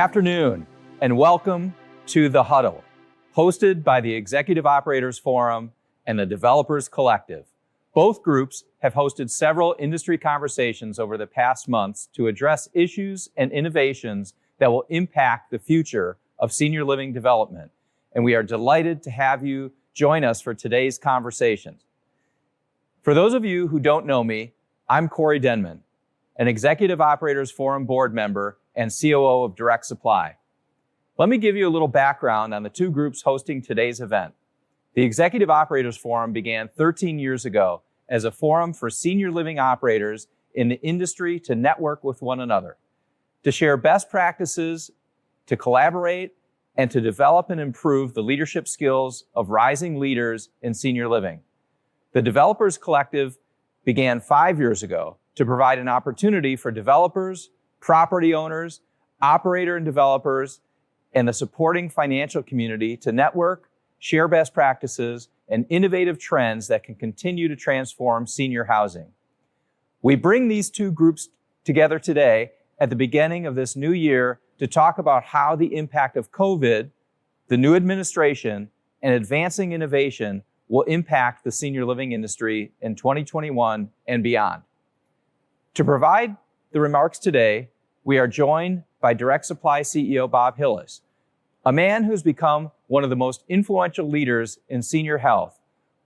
afternoon, and welcome to The Huddle, hosted by the Executive Operators Forum and the Developers Collective. Both groups have hosted several industry conversations over the past months to address issues and innovations that will impact the future of senior living development. And we are delighted to have you join us for today's conversations. For those of you who don't know me, I'm Corey Denman, an Executive Operators Forum board member and COO of Direct Supply. Let me give you a little background on the two groups hosting today's event. The Executive Operators Forum began 13 years ago as a forum for senior living operators in the industry to network with one another, to share best practices, to collaborate, and to develop and improve the leadership skills of rising leaders in senior living. The Developers Collective began 5 years ago to provide an opportunity for developers, property owners, operator and developers, and the supporting financial community to network, share best practices, and innovative trends that can continue to transform senior housing. We bring these two groups together today at the beginning of this new year to talk about how the impact of COVID, the new administration, and advancing innovation will impact the senior living industry in 2021 and beyond. To provide the remarks today, we are joined by Direct Supply CEO Bob Hillis, a man who's become one of the most influential leaders in senior health.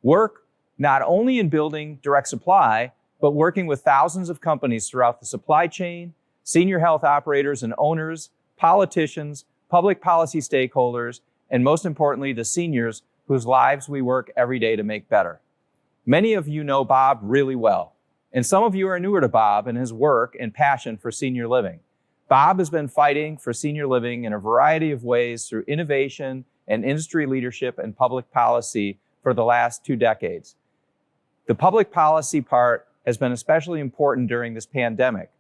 Work not only in building Direct Supply, but working with thousands of companies throughout the supply chain, senior health operators and owners, politicians, public policy stakeholders, and most importantly, the seniors whose lives we work every day to make better. Many of you know Bob really well, and some of you are newer to Bob and his work and passion for senior living. Bob has been fighting for senior living in a variety of ways through innovation and industry leadership and public policy for the last 2 decades. The public policy part has been especially important during this pandemic.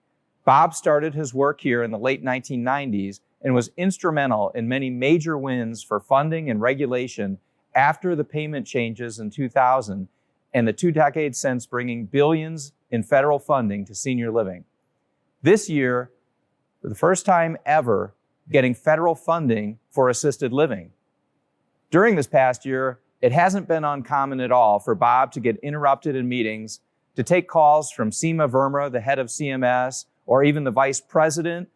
Bob started his work here in the late 1990s and was instrumental in many major wins for funding and regulation after the payment changes in 2000 and the 2 decades since, bringing billions in federal funding to senior living. This year, for the first time ever, getting federal funding for assisted living. During this past year, it hasn't been uncommon at all for Bob to get interrupted in meetings, to take calls from Seema Verma, the head of CMS, or even the vice president,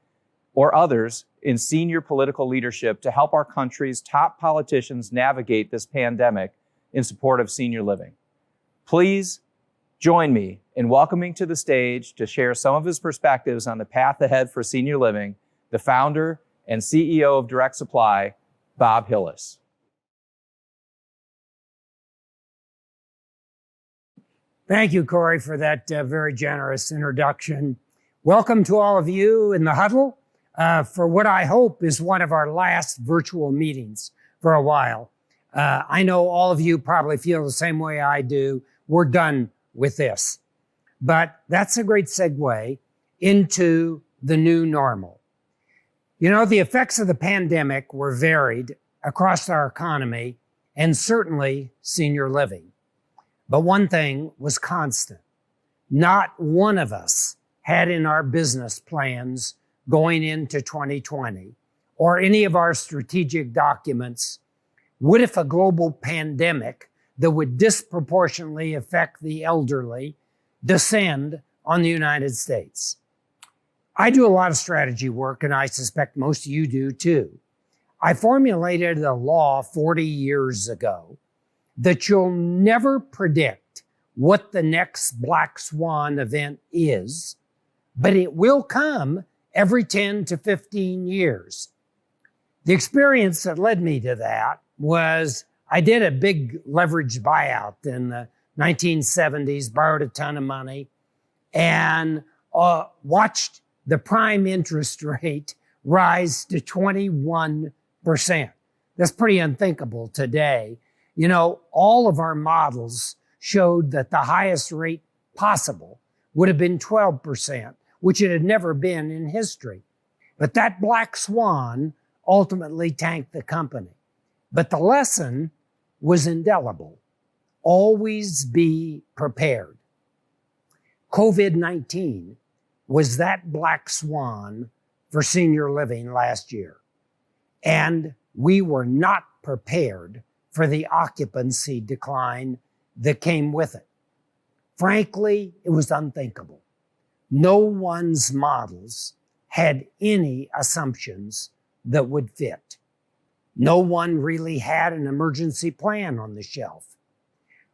or others in senior political leadership to help our country's top politicians navigate this pandemic in support of senior living. Please join me in welcoming to the stage to share some of his perspectives on the path ahead for senior living, the founder and CEO of Direct Supply, Bob Hillis. Thank you, Corey, for that very generous introduction. Welcome to all of you in the huddle for what I hope is one of our last virtual meetings for a while. I know all of you probably feel the same way I do. We're done with this. But that's a great segue into the new normal. You know, the effects of the pandemic were varied across our economy and certainly senior living. But one thing was constant. Not one of us had in our business plans going into 2020 or any of our strategic documents, what if a global pandemic that would disproportionately affect the elderly descend on the United States? I do a lot of strategy work, and I suspect most of you do too. I formulated a law 40 years ago that you'll never predict what the next black swan event is, but it will come every 10 to 15 years. The experience that led me to that was I did a big leveraged buyout in the 1970s, borrowed a ton of money, and watched the prime interest rate rise to 21%. That's pretty unthinkable today. You know, all of our models showed that the highest rate possible would have been 12%, which it had never been in history. But that black swan ultimately tanked the company. But the lesson was indelible. Always be prepared. COVID-19 was that black swan for senior living last year, and we were not prepared for the occupancy decline that came with it. Frankly, it was unthinkable. No one's models had any assumptions that would fit. No one really had an emergency plan on the shelf.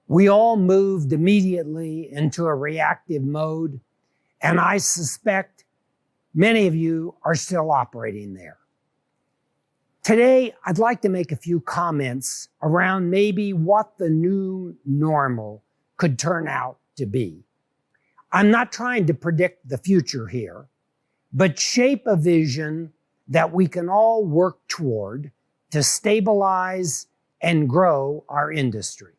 We all moved immediately into a reactive mode, and I suspect many of you are still operating there. Today, I'd like to make a few comments around maybe what the new normal could turn out to be. I'm not trying to predict the future here, but shape a vision that we can all work toward to stabilize and grow our industry.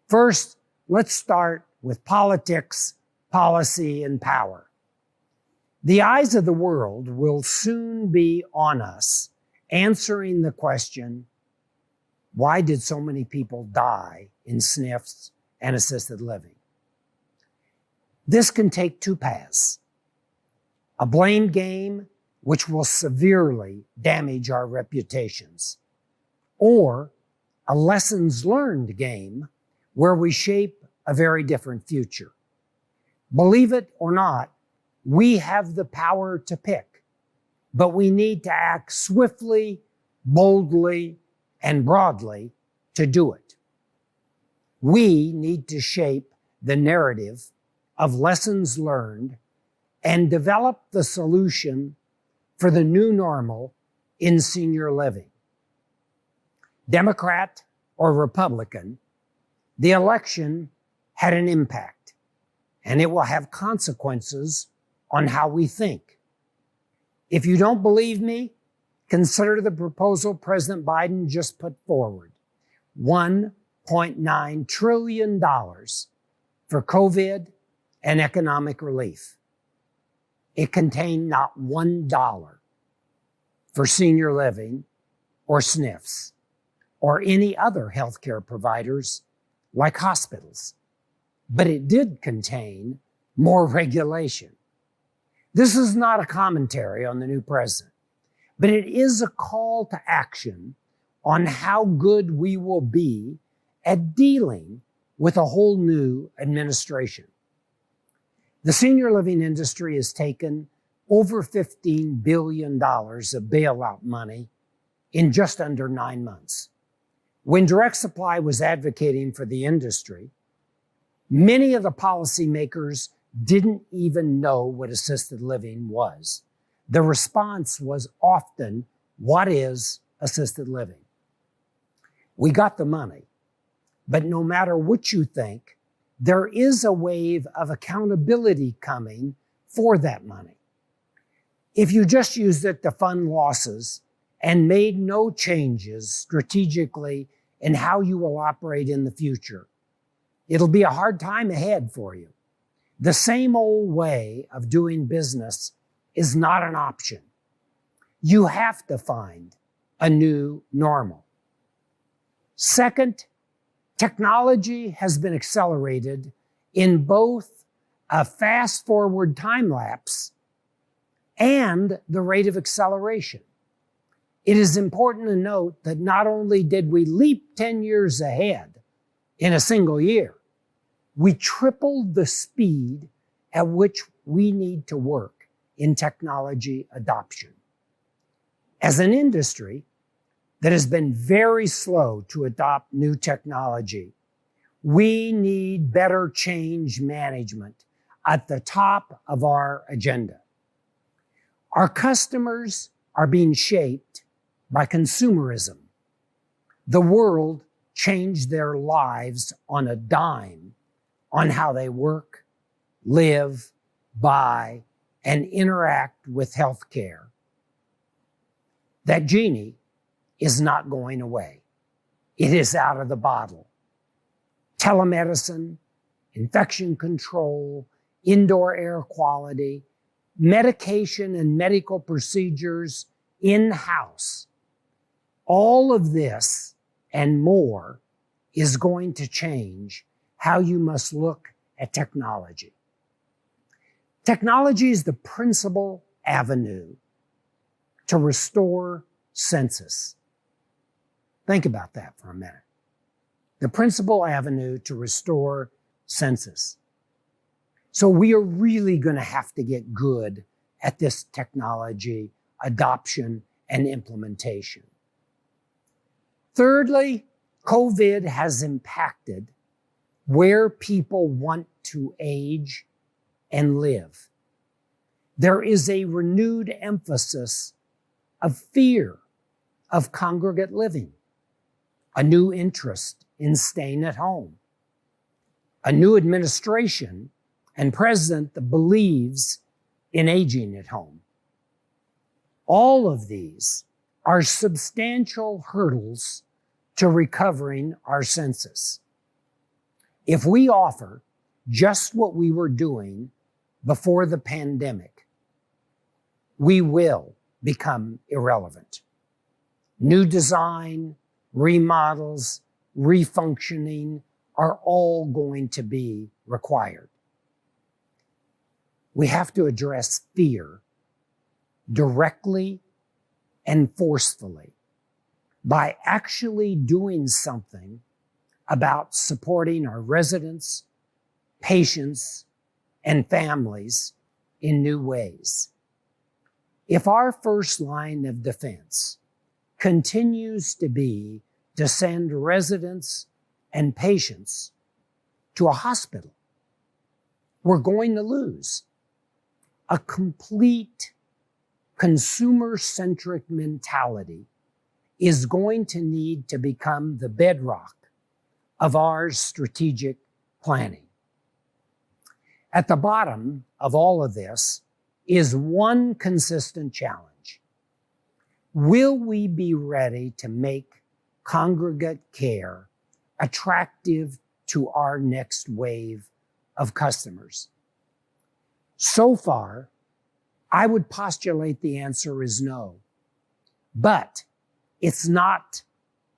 First, let's start with politics, policy, and power. The eyes of the world will soon be on us, answering the question, why did so many people die in SNFs and assisted living? This can take two paths. A blame game, which will severely damage our reputations, or a lessons learned game where we shape a very different future. Believe it or not, we have the power to pick, but we need to act swiftly, boldly, and broadly to do it. We need to shape the narrative of lessons learned and develop the solution for the new normal in senior living. Democrat or Republican, the election had an impact, and it will have consequences on how we think. If you don't believe me, consider the proposal President Biden just put forward, $1.9 trillion for COVID and economic relief. It contained not $1 for senior living or SNFs or any other healthcare providers like hospitals, but it did contain more regulation. This is not a commentary on the new president, but it is a call to action on how good we will be at dealing with a whole new administration. The senior living industry has taken over $15 billion of bailout money in just under 9 months. When Direct Supply was advocating for the industry, many of the policymakers didn't even know what assisted living was. The response was often, what is assisted living? We got the money, but no matter what you think, there is a wave of accountability coming for that money. If you just used it to fund losses and made no changes strategically in how you will operate in the future, it'll be a hard time ahead for you. The same old way of doing business is not an option. You have to find a new normal. Second, technology has been accelerated in both a fast-forward time lapse and the rate of acceleration. It is important to note that not only did we leap 10 years ahead in a single year, we tripled the speed at which we need to work in technology adoption. As an industry that has been very slow to adopt new technology, we need better change management at the top of our agenda. Our customers are being shaped by consumerism. The world changed their lives on a dime on how they work, live, buy, and interact with healthcare. That genie is not going away. It is out of the bottle. Telemedicine, infection control, indoor air quality, medication and medical procedures in-house. All of this and more is going to change how you must look at technology. Technology is the principal avenue to restore census. Think about that for a minute. The principal avenue to restore census. So we are really going to have to get good at this technology adoption and implementation. Thirdly, COVID has impacted where people want to age and live. There is a renewed emphasis of fear of congregate living, a new interest in staying at home, a new administration and president that believes in aging at home. All of these are substantial hurdles to recovering our census. If we offer just what we were doing before the pandemic, we will become irrelevant. New design, remodels, refunctioning are all going to be required. We have to address fear directly and forcefully by actually doing something about supporting our residents, patients, and families in new ways. If our first line of defense continues to be to send residents and patients to a hospital, we're going to lose. A complete consumer-centric mentality is going to need to become the bedrock of our strategic planning. At the bottom of all of this is one consistent challenge. Will we be ready to make congregate care attractive to our next wave of customers? So far, I would postulate the answer is no. But it's not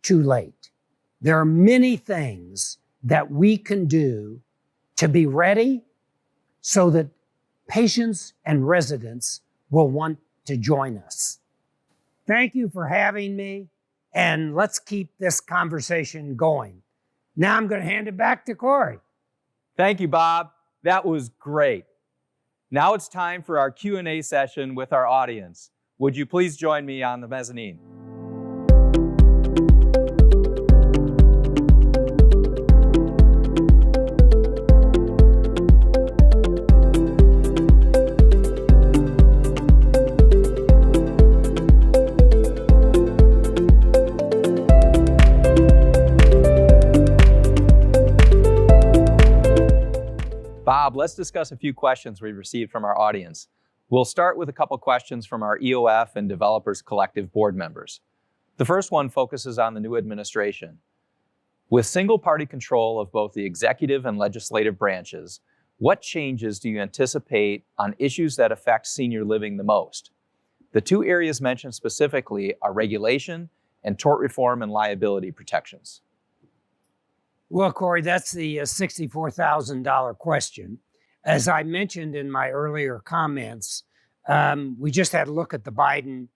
too late. There are many things that we can do to be ready so that patients and residents will want to join us. Thank you for having me, and let's keep this conversation going. Now I'm going to hand it back to Corey. Thank you, Bob. That was great. Now it's time for our Q&A session with our audience. Would you please join me on the mezzanine? Bob, let's discuss a few questions we received from our audience. We'll start with a couple questions from our EOF and Developers Collective board members. The first one focuses on the new administration. With single-party control of both the executive and legislative branches, what changes do you anticipate on issues that affect senior living the most? The two areas mentioned specifically are regulation and tort reform and liability protections. Well, Corey, that's the $64,000 question. As I mentioned in my earlier comments, we just had a look at the Biden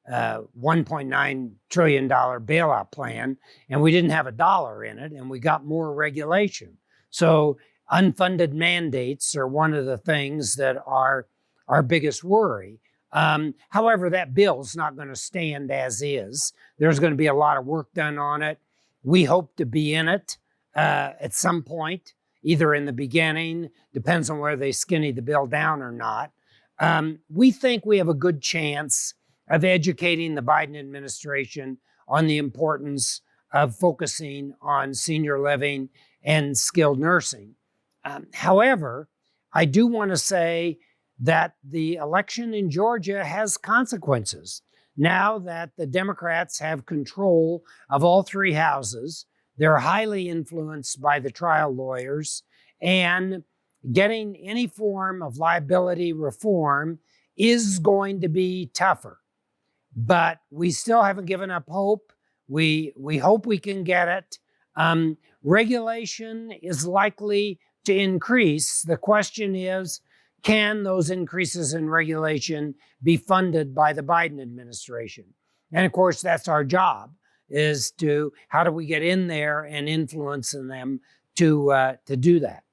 $1.9 trillion bailout plan, and we didn't have a dollar in it, and we got more regulation. So unfunded mandates are one of the things that are our biggest worry. However, that bill's not going to stand as is. There's going to be a lot of work done on it. We hope to be in it at some point, either in the beginning, depends on whether they skinny the bill down or not. We think we have a good chance of educating the Biden administration on the importance of focusing on senior living and skilled nursing. However, I do want to say that the election in Georgia has consequences. Now that the Democrats have control of all three houses, they're highly influenced by the trial lawyers, and getting any form of liability reform is going to be tougher. But we still haven't given up hope. We hope we can get it. Regulation is likely to increase. The question is, can those increases in regulation be funded by the Biden administration? And of course, that's our job, is to how do we get in there and influence them to do that.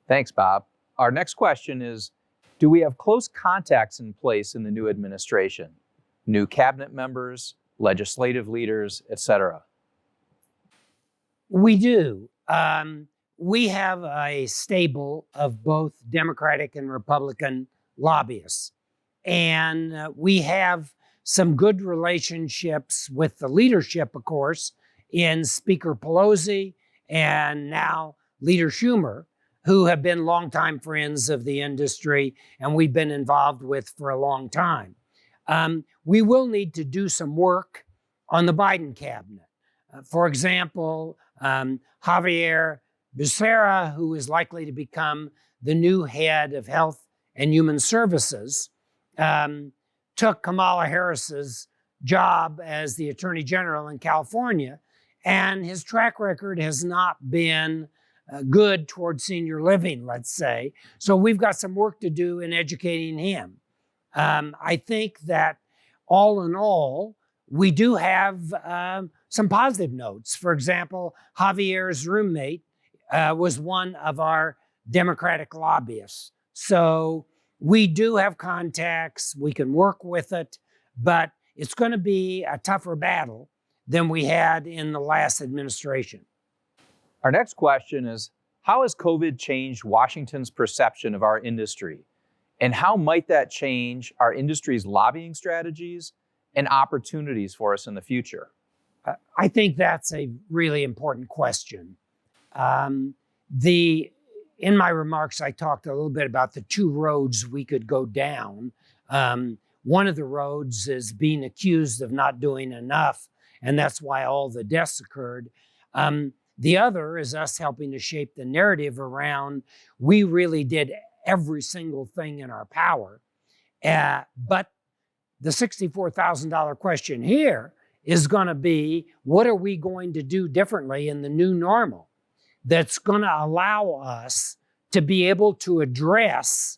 Thanks, Bob. Our next question is, do we have close contacts in place in the new administration? New cabinet members, legislative leaders, et cetera? We do. We have a stable of both Democratic and Republican lobbyists. And we have some good relationships with the leadership, of course, in Speaker Pelosi and now Leader Schumer, who have been longtime friends of the industry and we've been involved with for a long time. We will need to do some work on the Biden cabinet. For example, Javier Becerra, who is likely to become the new head of Health and Human Services, took Kamala Harris's job as the Attorney General in California, and his track record has not been good towards senior living, let's say. So we've got some work to do in educating him. I think that all in all, we do have some positive notes. For example, Javier's roommate was one of our Democratic lobbyists. So we do have contacts, we can work with it, but it's going to be a tougher battle than we had in the last administration. Our next question is, how has COVID changed Washington's perception of our industry? And how might that change our industry's lobbying strategies and opportunities for us in the future? I think that's a really important question. In my remarks, I talked a little bit about the two roads we could go down. One of the roads is being accused of not doing enough, and that's why all the deaths occurred. The other is us helping to shape the narrative around we really did every single thing in our power. But the $64,000 question here is going to be, what are we going to do differently in the new normal that's going to allow us to be able to address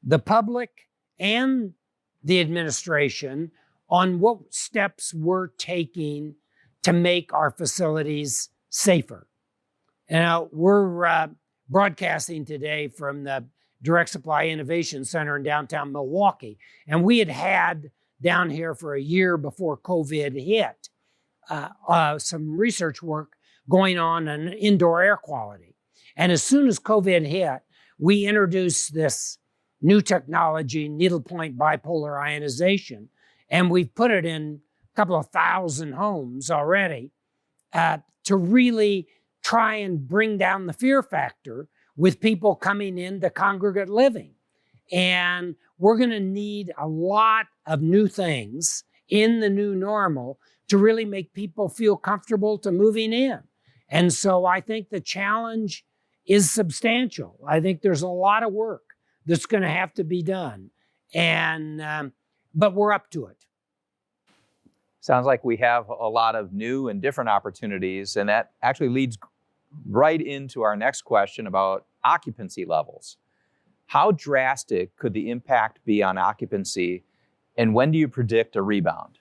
the public and the administration on what steps we're taking to make our facilities safer. Now, we're broadcasting today from the Direct Supply Innovation Center in downtown Milwaukee, and we had down here for a year before COVID hit some research work going on indoor air quality. And as soon as COVID hit, we introduced this new technology, needlepoint bipolar ionization, and we've put it in a couple of thousand homes already to really try and bring down the fear factor with people coming into congregate living. And we're going to need a lot of new things in the new normal to really make people feel comfortable to moving in. And so I think the challenge is substantial. I think there's a lot of work that's going to have to be done. And but we're up to it. Sounds like we have a lot of new and different opportunities, and that actually leads right into our next question about occupancy levels. How drastic could the impact be on occupancy, and when do you predict a rebound?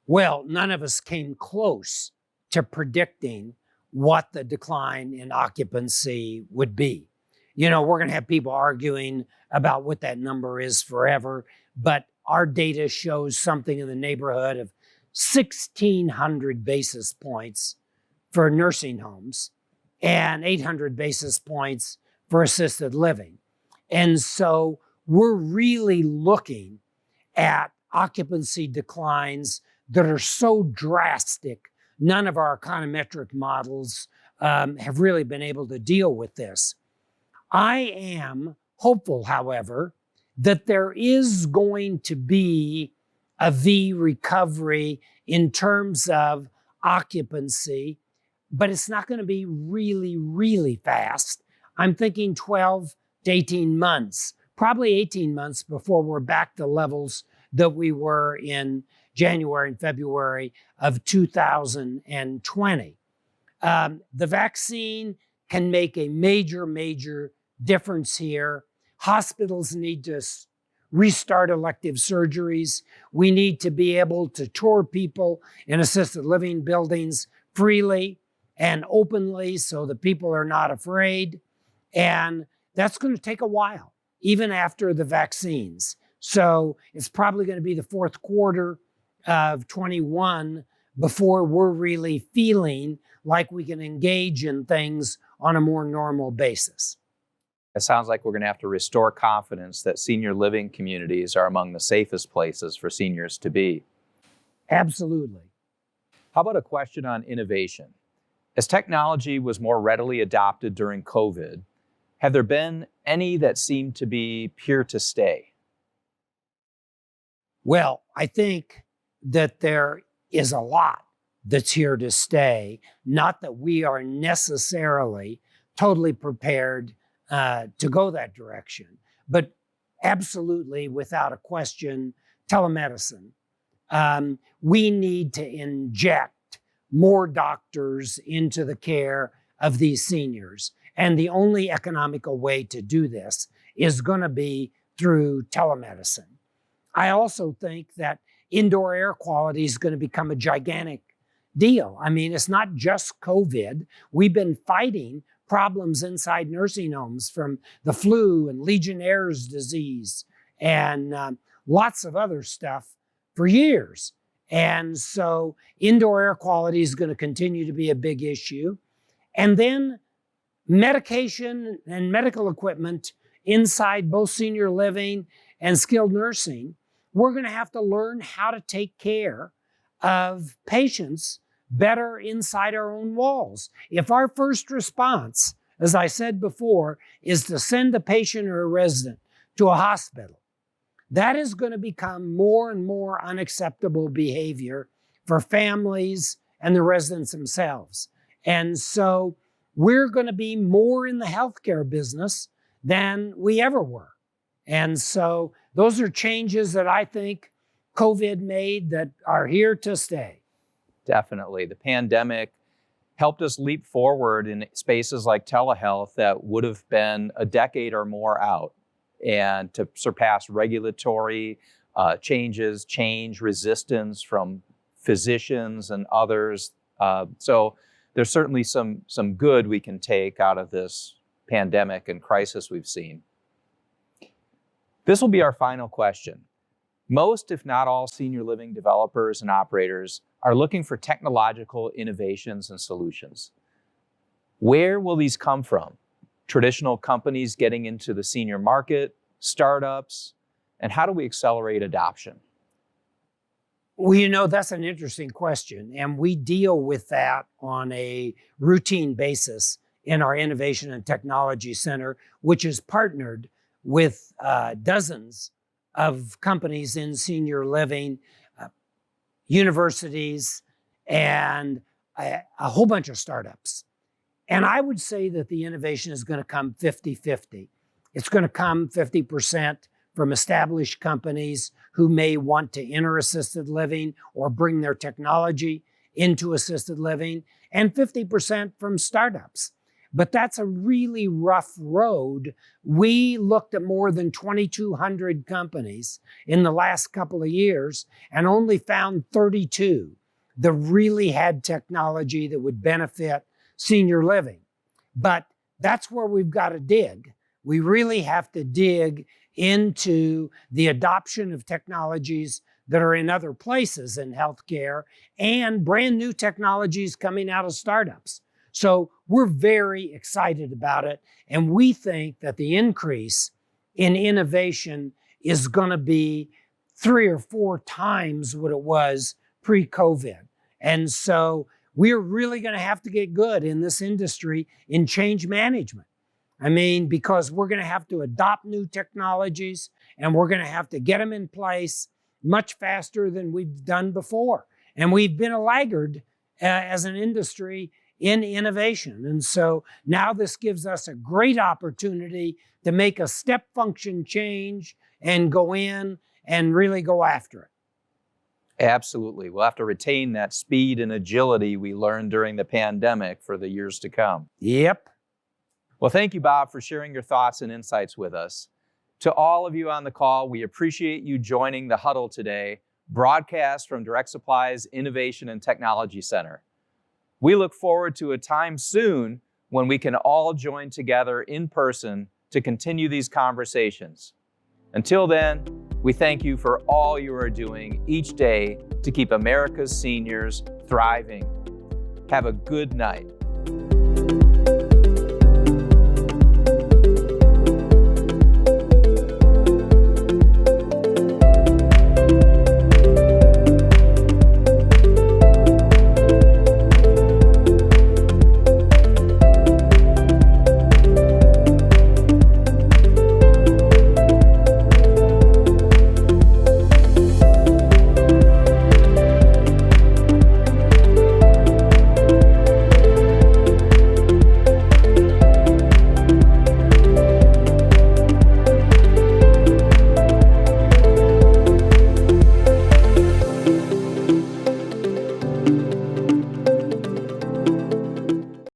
Well, none of us came close to predicting what the decline in occupancy would be. You know, we're going to have people arguing about what that number is forever, but our data shows something in the neighborhood of 1,600 basis points for nursing homes and 800 basis points for assisted living. And so we're really looking at occupancy declines that are so drastic, none of our econometric models have really been able to deal with this. I am hopeful, however, that there is going to be a V recovery in terms of occupancy, but it's not going to be really, really fast. I'm thinking 12 to 18 months, probably 18 months before we're back to levels that we were in January and February of 2020. The vaccine can make a major, major difference here. Hospitals need to restart elective surgeries. We need to be able to tour people in assisted living buildings freely and openly so that people are not afraid. And that's going to take a while, even after the vaccines. So it's probably going to be the fourth quarter of 21 before we're really feeling like we can engage in things on a more normal basis. It sounds like we're going to have to restore confidence that senior living communities are among the safest places for seniors to be. Absolutely. How about a question on innovation? As technology was more readily adopted during COVID, have there been any that seem to be here to stay? Well, I think that there is a lot that's here to stay, not that we are necessarily totally prepared to go that direction, but absolutely, without a question, telemedicine. We need to inject more doctors into the care of these seniors. And the only economical way to do this is going to be through telemedicine. I also think that indoor air quality is going to become a gigantic deal. I mean, it's not just COVID. We've been fighting problems inside nursing homes from the flu and Legionnaire's disease and lots of other stuff for years. And so indoor air quality is going to continue to be a big issue. And then medication and medical equipment inside both senior living and skilled nursing. We're going to have to learn how to take care of patients better inside our own walls. If our first response, as I said before, is to send a patient or a resident to a hospital, that is going to become more and more unacceptable behavior for families and the residents themselves. And so we're going to be more in the healthcare business than we ever were. And so those are changes that I think COVID made that are here to stay. Definitely. The pandemic helped us leap forward in spaces like telehealth that would have been a decade or more out, and to surpass regulatory change resistance from physicians and others. So there's certainly some good we can take out of this pandemic and crisis we've seen. This will be our final question. Most, if not all, senior living developers and operators are looking for technological innovations and solutions. Where will these come from? Traditional companies getting into the senior market, startups, and how do we accelerate adoption? Well, that's an interesting question, and we deal with that on a routine basis in our Innovation and Technology Center, which is partnered with dozens of companies in senior living, universities, and a whole bunch of startups. And I would say that the innovation is going to come 50-50. It's going to come 50% from established companies who may want to enter assisted living or bring their technology into assisted living, and 50% from startups. But that's a really rough road. We looked at more than 2,200 companies in the last couple of years and only found 32 that really had technology that would benefit senior living. But that's where we've got to dig. We really have to dig into the adoption of technologies that are in other places in healthcare and brand new technologies coming out of startups. So we're very excited about it. And we think that the increase in innovation is going to be 3 or 4 times what it was pre-COVID. And so we're really going to have to get good in this industry in change management. I mean, because we're going to have to adopt new technologies and we're going to have to get them in place much faster than we've done before. And we've been a laggard as an industry in innovation. And so now this gives us a great opportunity to make a step function change and go in and really go after it. Absolutely. We'll have to retain that speed and agility we learned during the pandemic for the years to come. Yep. Well, thank you, Bob, for sharing your thoughts and insights with us. To all of you on the call, we appreciate you joining the Huddle today, broadcast from Direct Supply's Innovation and Technology Center. We look forward to a time soon when we can all join together in person to continue these conversations. Until then, we thank you for all you are doing each day to keep America's seniors thriving. Have a good night.